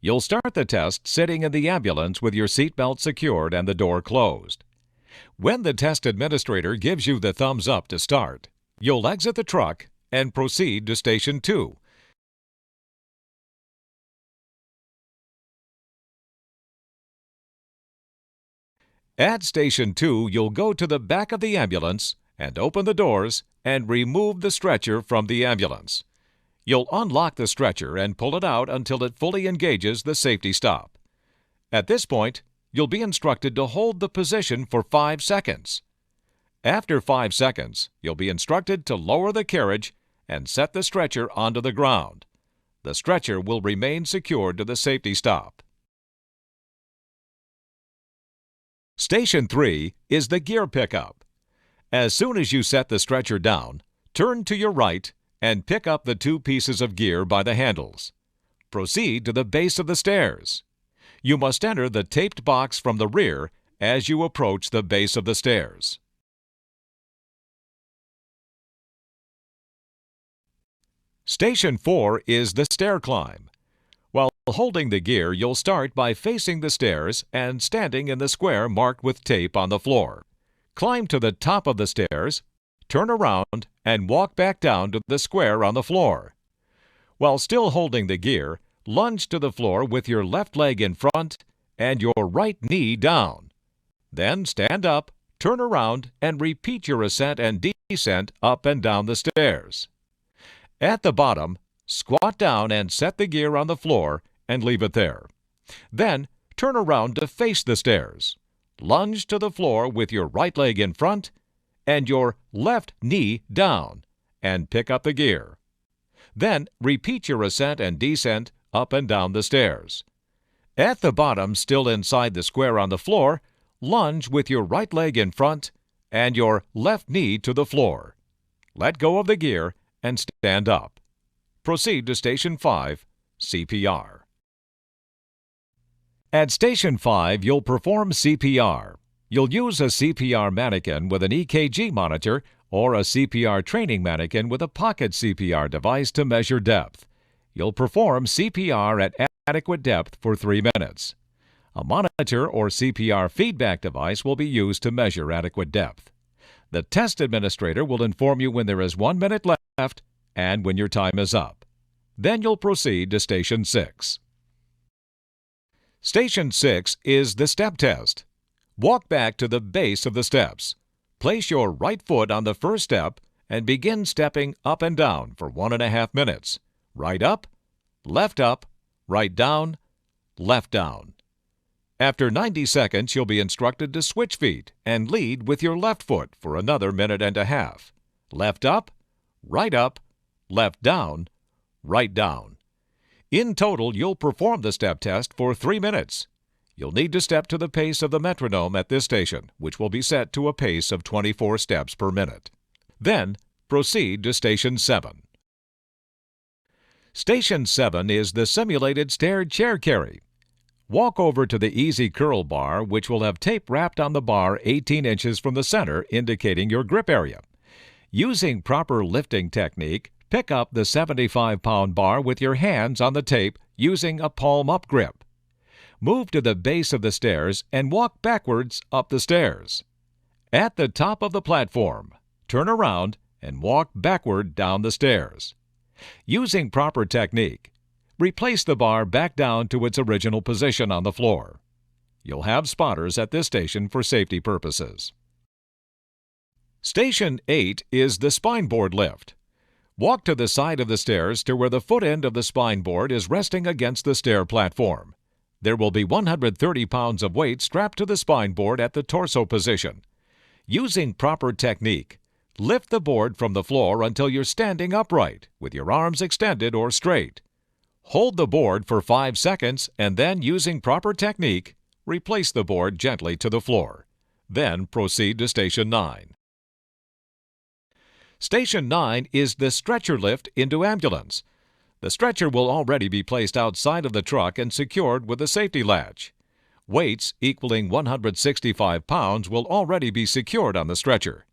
You'll start the test sitting in the ambulance with your seatbelt secured and the door closed. When the test administrator gives you the thumbs up to start, you'll exit the truck and proceed to Station 2. At Station 2, you'll go to the back of the ambulance and open the doors and remove the stretcher from the ambulance. You'll unlock the stretcher and pull it out until it fully engages the safety stop. At this point, you'll be instructed to hold the position for 5 seconds. After 5 seconds, you'll be instructed to lower the carriage and set the stretcher onto the ground. The stretcher will remain secured to the safety stop. Station 3 is the gear pickup. As soon as you set the stretcher down, turn to your right and pick up the 2 pieces of gear by the handles. Proceed to the base of the stairs. You must enter the taped box from the rear as you approach the base of the stairs. Station 4 is the stair climb. While holding the gear, you'll start by facing the stairs and standing in the square marked with tape on the floor. Climb to the top of the stairs, turn around, and walk back down to the square on the floor. While still holding the gear, lunge to the floor with your left leg in front and your right knee down. Then stand up, turn around, and repeat your ascent and descent up and down the stairs. At the bottom, squat down and set the gear on the floor and leave it there. Then turn around to face the stairs. Lunge to the floor with your right leg in front and your left knee down and pick up the gear. Then repeat your ascent and descent up and down the stairs. At the bottom, still inside the square on the floor, lunge with your right leg in front and your left knee to the floor. Let go of the gear and stand up. Proceed to Station 5, CPR. At Station 5, you'll perform CPR. You'll use a CPR mannequin with an EKG monitor or a CPR training mannequin with a pocket CPR device to measure depth. You'll perform CPR at adequate depth for 3 minutes. A monitor or CPR feedback device will be used to measure adequate depth. The test administrator will inform you when there is 1 minute left and when your time is up. Then you'll proceed to Station 6. Station 6 is the step test. Walk back to the base of the steps. Place your right foot on the first step and begin stepping up and down for 1.5 minutes. Right up, right down, left down. After 90 seconds, you'll be instructed to switch feet and lead with your left foot for another 1.5 minutes. Left up, left down, right down. In total, you'll perform the step test for 3 minutes. You'll need to step to the pace of the metronome at this station, which will be set to a pace of 24 steps per minute. Then, proceed to Station 7. Station 7 is the simulated stair chair carry. Walk over to the easy curl bar, which will have tape wrapped on the bar 18 inches from the center, indicating your grip area. Using proper lifting technique, pick up the 75-pound bar with your hands on the tape using a palm-up grip. Move to the base of the stairs and walk backwards up the stairs. At the top of the platform, turn around and walk backward down the stairs. Using proper technique, replace the bar back down to its original position on the floor. You'll have spotters at this station for safety purposes. Station 8 is the spine board lift. Walk to the side of the stairs to where the foot end of the spine board is resting against the stair platform. There will be 130 pounds of weight strapped to the spine board at the torso position. Using proper technique, lift the board from the floor until you're standing upright with your arms extended or straight. Hold the board for 5 seconds and then, using proper technique, replace the board gently to the floor. Then proceed to Station 9. Station 9 is the stretcher lift into ambulance. The stretcher will already be placed outside of the truck and secured with a safety latch. Weights equaling 165 pounds will already be secured on the stretcher.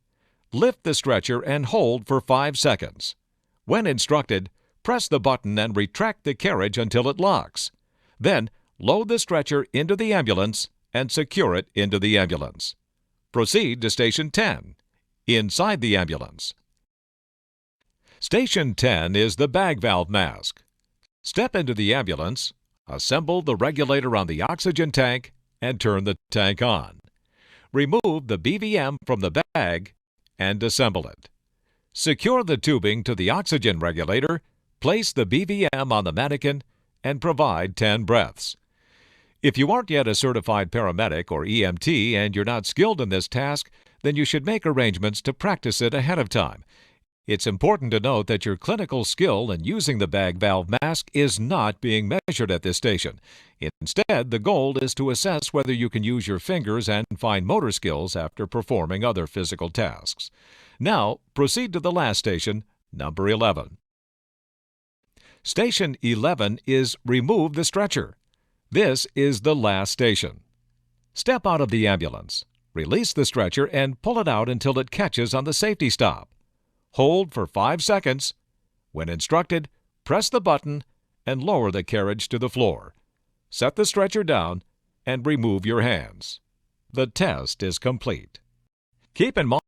Lift the stretcher and hold for 5 seconds. When instructed, press the button and retract the carriage until it locks. Then, load the stretcher into the ambulance and secure it into the ambulance. Proceed to Station 10, inside the ambulance. Station 10 is the bag valve mask. Step into the ambulance, assemble the regulator on the oxygen tank, and turn the tank on. Remove the BVM from the bag and assemble it. Secure the tubing to the oxygen regulator, place the BVM on the mannequin, and provide 10 breaths. If you aren't yet a certified paramedic or EMT and you're not skilled in this task, then you should make arrangements to practice it ahead of time. It's important to note that your clinical skill in using the bag valve mask is not being measured at this station. Instead, the goal is to assess whether you can use your fingers and fine motor skills after performing other physical tasks. Now, proceed to the last station, number 11. Station 11 is Remove the Stretcher. This is the last station. Step out of the ambulance, release the stretcher, and pull it out until it catches on the safety stop. Hold for 5 seconds. When instructed, press the button and lower the carriage to the floor. Set the stretcher down and remove your hands. The test is complete. Keep in mind